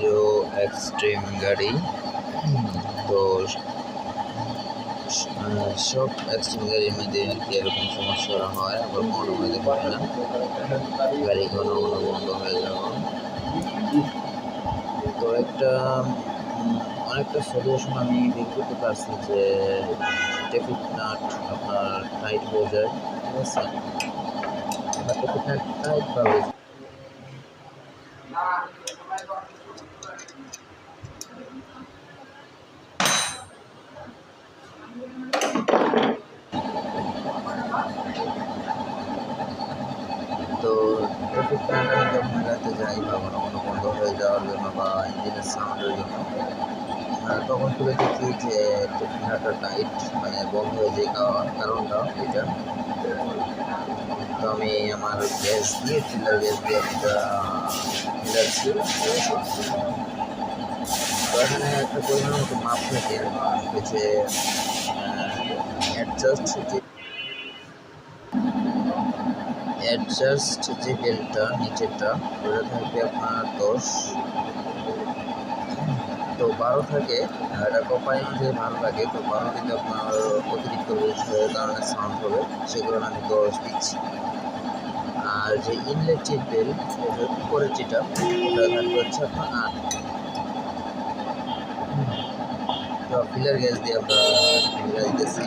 Hero extreme গাড়ি। তো সব এক্সট্রিম গাড়ির মধ্যে আর কি এরকম সমস্যা হয়, আবার কোনো মধ্যে হয় না, গাড়ি ঘন ঘন বন্ধ হয়ে যাওয়া। তো অনেকটা সলিউশন আমি বের করতে পারছি যে ট্রাফিক নাট আপনার টাইট হয়ে যায়, ঠিক আছে, ট্রাফিক নাট টাইটভাবে। তো ট্রাফিক নাট আমি যখন মেলাতে যাই বা কোনো কোনো বন্ধ হয়ে যাওয়ার জন্য বা ইঞ্জিনের সাউন্ডের জন্য, তখন খুলে দেখি যে ট্রাফিক নাটটা টাইট, মানে বন্ধ হয়ে যায় কারণটা এটা। তো আমি আমার গ্যাস দিয়ে চিল্লার গ্যাস দিয়ে একটা মিলাচ্ছি। তো এখানে একটা পরিমাণ মতো মাপ থাকে, হচ্ছে অ্যাডজাস্ট যে বেলটা নিচেরটা, ওটা থাকবে আপনার 10, তো 12 থাকে। এটা কোম্পানি অনুযায়ী ভালো লাগে, তো 12 দিলে আপনার অতিরিক্ত কারণে সাউন্ড হবে, সেগুলো আমি 10 দিচ্ছি। আর যে ইনলেট যে বেল, উপরের যেটা, ওটা থাকবে হচ্ছে আপনার 8। তো ফিলার গ্যাস দিয়ে আমরা মিলাই দিতেছি।